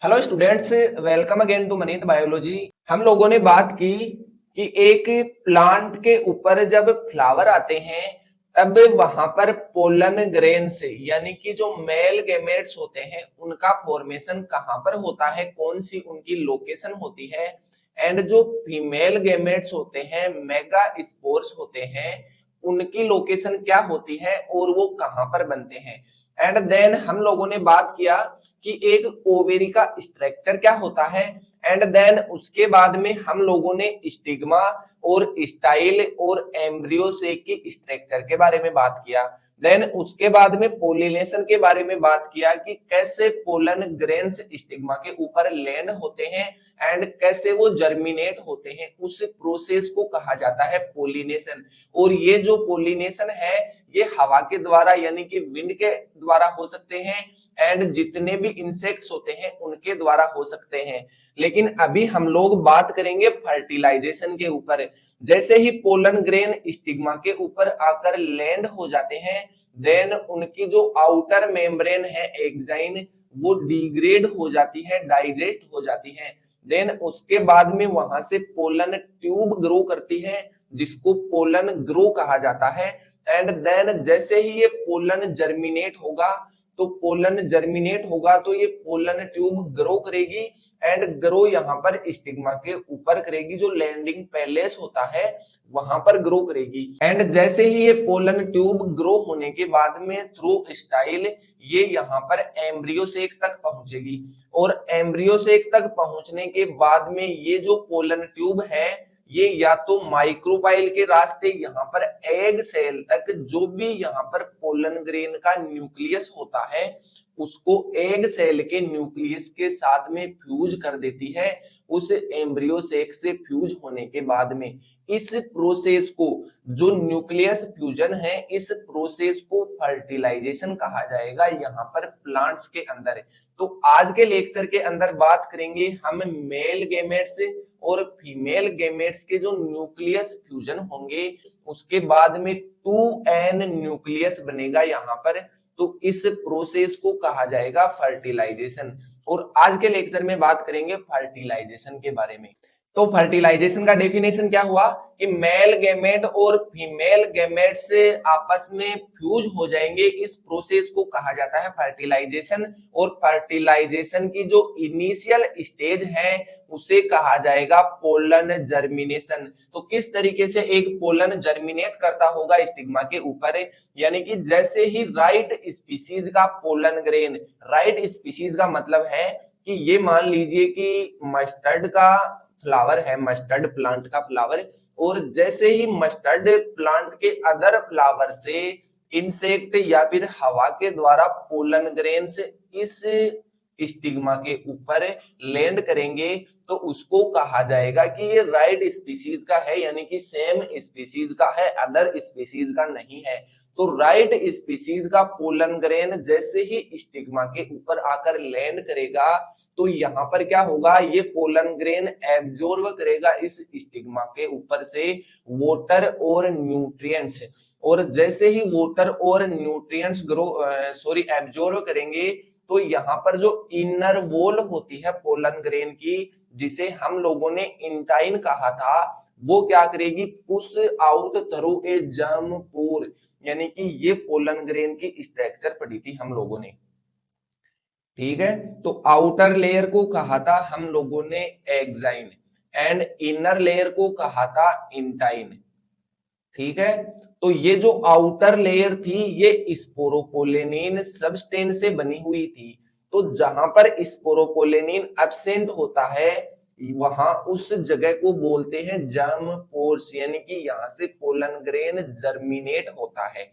Hello students, welcome again to Maneet biology. हम लोगों ने बात की कि एक प्लांट के ऊपर जब फ्लावर आते हैं तब वहां पर पोलन ग्रेन से यानी कि जो मेल गेमेट्स होते हैं उनका फॉर्मेशन कहां पर होता है, कौन सी उनकी लोकेशन होती है। एंड जो फीमेल गेमेट्स होते हैं, मेगा स्पोर्स होते हैं, उनकी लोकेशन क्या होती है और वो कहां पर बनते हैं। एंड देन हम लोगों ने बात किया कि एक ओवेरी का स्ट्रक्चर क्या होता है। एंड देन उसके बाद में हम लोगों ने स्टिग्मा और स्टाइल और एम्ब्रियो से की स्ट्रक्चर के बारे में बात किया। देन उसके बाद में पोलिनेशन के बारे में बात किया कि कैसे पोलन ग्रेन्स स्टिग्मा के ऊपर लैंड होते हैं एंड कैसे वो जर्मिनेट होते हैं। उस प्रोसेस को कहा जाता है पोलिनेशन। और ये जो पोलिनेशन है ये हवा के द्वारा यानी कि विंड के द्वारा हो सकते हैं एंड जितने भी इंसेक्ट्स होते हैं उनके द्वारा हो सकते हैं। लेकिन अभी हम लोग बात करेंगे फर्टिलाइजेशन के ऊपर। जैसे ही पोलन ग्रेन स्टिग्मा के ऊपर आकर लैंड हो जाते हैं, देन उनकी जो आउटर मेम्ब्रेन है एक्साइन, वो डिग्रेड हो जाती है, डाइजेस्ट हो जाती है। देन उसके बाद में वहां से पोलन ट्यूब ग्रो करती है जिसको पोलन ग्रो कहा जाता है। एंड देन जैसे ही ये पोलन जर्मिनेट होगा तो ये पोलन ट्यूब ग्रो करेगी एंड ग्रो यहाँ पर स्टिग्मा के ऊपर करेगी, जो लैंडिंग पैलेस होता है वहां पर ग्रो करेगी। एंड जैसे ही ये पोलन ट्यूब ग्रो होने के बाद में थ्रू स्टाइल ये यहाँ पर एम्ब्रियो सेक तक पहुंचेगी। और एम्ब्रियो सेक तक पहुंचने के बाद में ये जो पोलन ट्यूब है ये या तो माइक्रोबाइल के रास्ते यहाँ पर एग सेल तक, जो भी यहाँ पर पोलन ग्रेन का न्यूक्लियस होता है उसको एग सेल के न्यूक्लियस के साथ में फ्यूज कर देती है। उस एम्ब्रियो सेक से फ्यूज होने के बाद में इस प्रोसेस को, जो न्यूक्लियस फ्यूजन है, इस प्रोसेस को फर्टिलाइजेशन कहा जाएगा यहाँ पर प्लांट्स के अंदर। तो आज के लेक्चर के अंदर बात करेंगे हम मेल गेमेट्स और फीमेल गेमेट्स के जो न्यूक्लियस फ्यूजन होंगे, उसके बाद में 2n न्यूक्लियस बनेगा यहाँ पर। तो इस प्रोसेस को कहा जाएगा फर्टिलाइजेशन। और आज के लेक्चर में बात करेंगे फर्टिलाइजेशन के बारे में। तो फर्टिलाइजेशन का डेफिनेशन क्या हुआ कि मेल गैमेट और फीमेल गैमेट से आपस में फ्यूज हो जाएंगे, इस प्रोसेस को कहा जाता है फर्टिलाइजेशन। और फर्टिलाइजेशन की जो इनिशियल स्टेज है उसे कहा जाएगा पोलन जर्मिनेशन। तो किस तरीके से एक पोलन जर्मिनेट करता होगा स्टिग्मा के ऊपर, यानी कि जैसे ही राइट स्पीसीज का पोलन ग्रेन, राइट स्पीसीज का मतलब है कि ये मान लीजिए कि मस्टर्ड का फ्लावर है, मस्टर्ड प्लांट का फ्लावर, और जैसे ही मस्टर्ड प्लांट के अदर फ्लावर से इंसेक्ट या फिर हवा के द्वारा पोलन ग्रेन्स इस स्टिग्मा के ऊपर लैंड करेंगे तो उसको कहा जाएगा कि ये राइट स्पीसीज का है, यानी कि सेम स्पीसीज का है, अदर स्पीसीज का नहीं है। तो राइट स्पीसीज का पोलन ग्रेन जैसे ही स्टिग्मा के ऊपर आकर लैंड करेगा तो यहाँ पर क्या होगा, ये पोलन ग्रेन एब्जॉर्ब करेगा इस स्टिग्मा के ऊपर से वाटर और न्यूट्रिएंट्स। और जैसे ही वाटर और न्यूट्रिएंट्स एब्जॉर्ब करेंगे तो यहाँ पर जो इनर वॉल होती है पोलन ग्रेन की, जिसे हम लोगों ने इंटाइन कहा था, वो क्या करेगी, push out through a germ pore. यानी कि ये पोलन ग्रेन की स्ट्रक्चर पढ़ी थी हम लोगों ने, ठीक है। तो आउटर लेयर को कहा था हम लोगों ने एक्साइन एंड इनर लेयर को कहा था इंटाइन, ठीक है। तो ये जो आउटर लेयर थी ये स्पोरोपोलेनिन सबस्टेंस से बनी हुई थी। तो जहां पर स्पोरोपोलेनिन एब्सेंट होता है वहां उस जगह को बोलते हैं जर्म पोर्स, यानी कि यहां से पोलन ग्रेन जर्मिनेट होता है,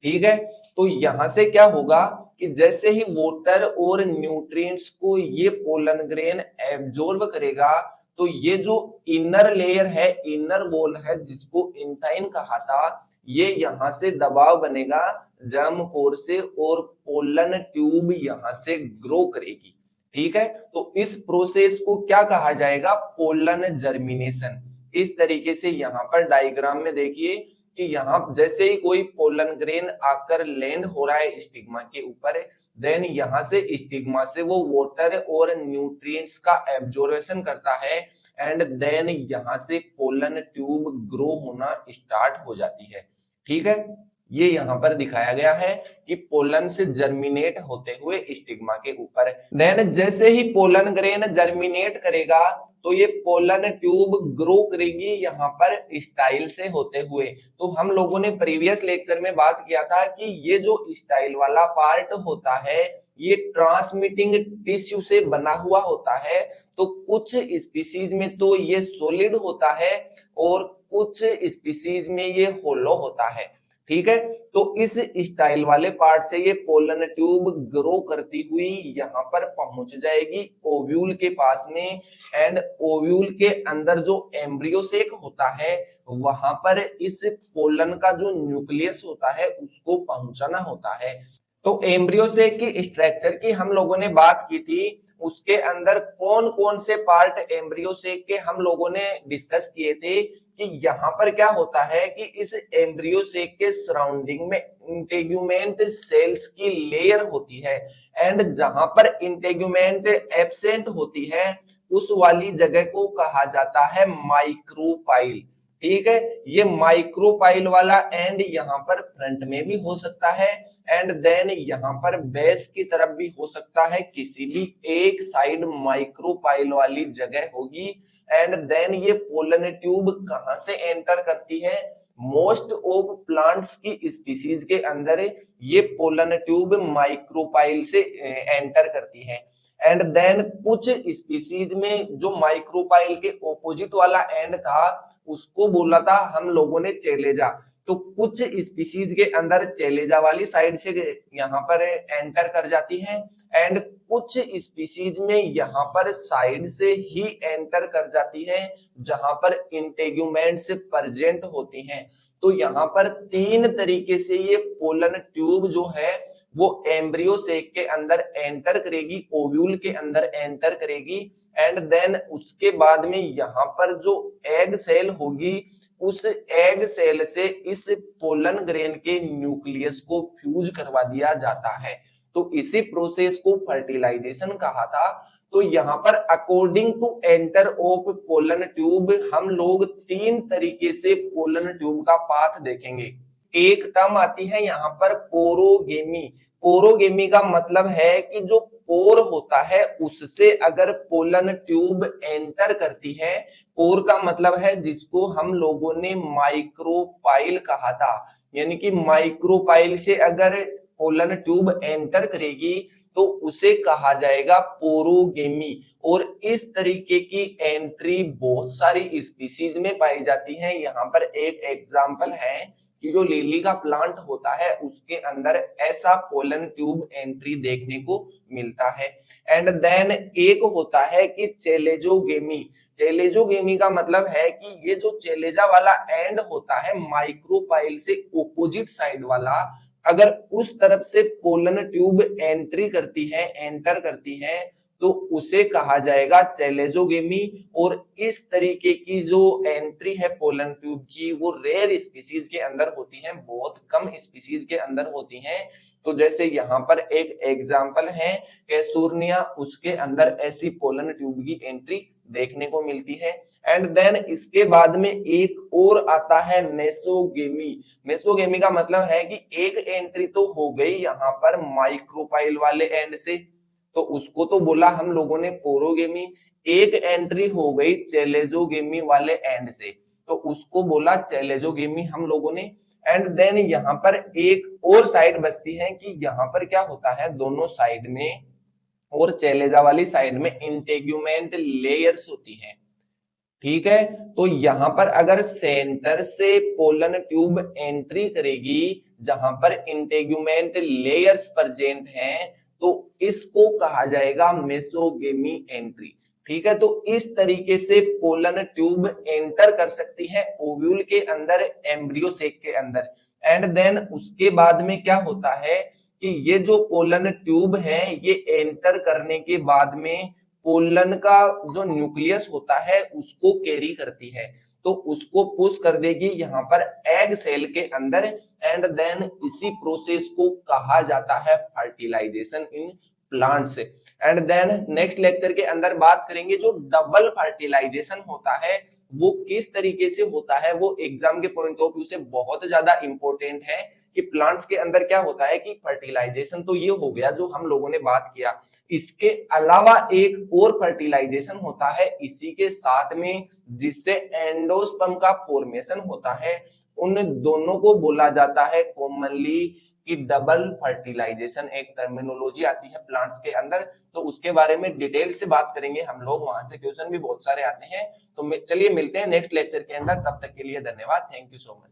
ठीक है। तो यहां से क्या होगा कि जैसे ही वाटर और न्यूट्रिएंट्स को ये पोलन ग्रेन एब्जॉर्ब करेगा तो ये जो इनर लेयर है, इनर वॉल है, जिसको इंटाइन कहा था, ये यहां से दबाव बनेगा जर्म पोर से और पोलन ट्यूब यहां से ग्रो करेगी, ठीक है। तो इस प्रोसेस को क्या कहा जाएगा, पोलन जर्मिनेशन। इस तरीके से यहां पर डायग्राम में देखिए कि यहाँ जैसे ही कोई पोलन ग्रेन आकर लैंड हो रहा है स्टिग्मा के ऊपर, देन यहाँ से स्टिग्मा से वो वाटर और न्यूट्रिएंट्स का एब्जॉर्प्शन करता है एंड देन यहाँ से पोलन ट्यूब ग्रो होना स्टार्ट हो जाती है। ठीक है, ये यहाँ पर दिखाया गया है कि पोलन से जर्मिनेट होते हुए स्टिग्मा के ऊपर। देन जैसे ही पोलन ग्रेन जर्मिनेट करेगा तो ये पोलन ट्यूब ग्रो करेगी यहाँ पर स्टाइल से होते हुए। तो हम लोगों ने प्रीवियस लेक्चर में बात किया था कि ये जो स्टाइल वाला पार्ट होता है ये ट्रांसमिटिंग टिश्यू से बना हुआ होता है। तो कुछ स्पीसीज में तो ये सॉलिड होता है और कुछ स्पीसीज में ये होलो होता है। ठीक है, तो इस स्टाइल वाले पार्ट से ये पोलन ट्यूब ग्रो करती हुई यहाँ पर पहुंच जाएगी ओव्यूल के पास में एंड ओव्यूल के अंदर जो एम्ब्रियो सेक होता है वहां पर इस पोलन का जो न्यूक्लियस होता है उसको पहुंचाना होता है। तो एम्ब्रियो सेक की स्ट्रक्चर की हम लोगों ने बात की थी, उसके अंदर कौन कौन से पार्ट एम्ब्रियो सेक के हम लोगों ने डिस्कस किए थे कि यहाँ पर क्या होता है कि इस एम्ब्रियो सेक के सराउंडिंग में इंटेग्यूमेंट सेल्स की लेयर होती है एंड जहां पर इंटेग्यूमेंट एब्सेंट होती है उस वाली जगह को कहा जाता है माइक्रोपाइल। ठीक है, ये माइक्रोपाइल वाला एंड यहाँ पर फ्रंट में भी हो सकता है एंड देन यहाँ पर बेस की तरफ भी हो सकता है, किसी भी एक साइड माइक्रोपाइल वाली जगह होगी। एंड देन ये पोलन ट्यूब कहां से एंटर करती है, मोस्ट ऑफ प्लांट्स की स्पीसीज के अंदर ये पोलन ट्यूब माइक्रोपाइल से एंटर करती है। एंड देन कुछ स्पीसीज में जो माइक्रोपाइल के ऑपोजिट वाला एंड था उसको बोला था हम लोगों ने चेलेजा। तो कुछ स्पीसीज के अंदर चेलेजा वाली साइड से यहाँ पर एंटर कर जाती है एंड कुछ स्पीसीज में यहाँ पर साइड से ही एंटर कर जाती है जहां पर इंटेग्यूमेंट्स प्रेजेंट होती हैं। तो यहाँ पर तीन तरीके से ये पोलन ट्यूब जो है वो एम्ब्रियो सेक के अंदर एंटर करेगी, ओव्यूल के अंदर एंटर करेगी एंड देन उसके बाद में यहाँ पर जो एग सेल होगी उस एग सेल से इस पोलन ग्रेन के न्यूक्लियस को फ्यूज करवा दिया जाता है। तो इसी प्रोसेस को फर्टिलाइजेशन कहा था। तो यहाँ पर according to enter of pollen tube हम लोग तीन तरीके से पोलन ट्यूब का पाथ देखेंगे। एक टर्म आती है यहाँ पर पोरोगेमी। पोरोगेमी का मतलब है कि जो पोर होता है उससे अगर पोलन ट्यूब एंटर करती है, पोर का मतलब है जिसको हम लोगों ने माइक्रोपाइल कहा था, यानी कि माइक्रोपाइल से अगर पोलन ट्यूब एंटर करेगी तो उसे कहा जाएगा पोरोगेमी। और इस तरीके की एंट्री बहुत सारी स्पीसीज में पाई जाती है। यहाँ पर एक एग्जांपल है कि जो लिली का प्लांट होता है उसके अंदर ऐसा पोलन ट्यूब एंट्री देखने को मिलता है। एंड देन एक होता है कि चेलेजोगेमी। चेलेजोगेमी का मतलब है कि ये जो चेलेजा वाला एंड होता है माइक्रोपाइल से ऑपोजिट साइड वाला, अगर उस तरफ से पोलन ट्यूब एंट्री करती है, एंटर करती है तो उसे कहा जाएगा चेलेजोगेमी। और इस तरीके की जो एंट्री है पोलन ट्यूब की वो रेयर स्पीसीज के अंदर होती है, बहुत कम स्पीसीज के अंदर होती हैं। तो जैसे यहाँ पर एक एग्जांपल है कैसूर्निया, उसके अंदर ऐसी पोलन ट्यूब की एंट्री देखने को मिलती है। एंड देन इसके बाद में एक और आता है मेसोगेमी। मेसोगेमी का मतलब है कि एक एंट्री तो हो गई यहाँ पर माइक्रोपाइल वाले एंड से, तो उसको तो बोला हम लोगों ने पोरोगेमी। एक एंट्री हो गई चेलेजोगेमी वाले एंड से, तो उसको बोला चेलेजोगेमी हम लोगों ने। एंड देन यहाँ पर एक और साइड बचती है कि यहाँ पर क्या होता है, दोनों साइड में और चेलेजा वाली साइड में इंटेग्यूमेंट लेयर्स होती हैं। ठीक है, तो यहाँ पर अगर सेंटर से पोलन ट्यूब एंट्री करेगी जहां पर इंटेग्यूमेंट लेयर्स प्रेजेंट हैं तो इसको कहा जाएगा मेसोगेमी एंट्री। ठीक है, तो इस तरीके से पोलन ट्यूब एंटर कर सकती है ओव्यूल के अंदर, एम्ब्रियो सेक के अंदर। एंड देन उसके बाद में क्या होता है कि ये जो पोलन ट्यूब है ये एंटर करने के बाद में पोलन का जो न्यूक्लियस होता है उसको कैरी करती है, तो उसको पुश कर देगी यहाँ पर एग सेल के अंदर, एंड देन इसी प्रोसेस को कहा जाता है fertilization in plants. And then next lecture के अंदर बात करेंगे जो डबल फर्टिलाइजेशन होता है वो किस तरीके से होता है, वो एग्जाम के पॉइंट ऑफ व्यू से बहुत ज्यादा इंपॉर्टेंट है कि प्लांट्स के अंदर क्या होता है कि फर्टिलाइजेशन तो ये हो गया जो हम लोगों ने बात किया, इसके अलावा एक और फर्टिलाइजेशन होता है इसी के साथ में जिससे एंडोस्पर्म का फॉर्मेशन होता है, उन दोनों को बोला जाता है कॉमनली कि डबल फर्टिलाइजेशन, एक टर्मिनोलॉजी आती है प्लांट्स के अंदर, तो उसके बारे में डिटेल से बात करेंगे हम लोग, वहां से क्वेश्चन भी बहुत सारे आते हैं। तो चलिए मिलते हैं नेक्स्ट लेक्चर के अंदर, तब तक के लिए धन्यवाद, थैंक यू सो मच।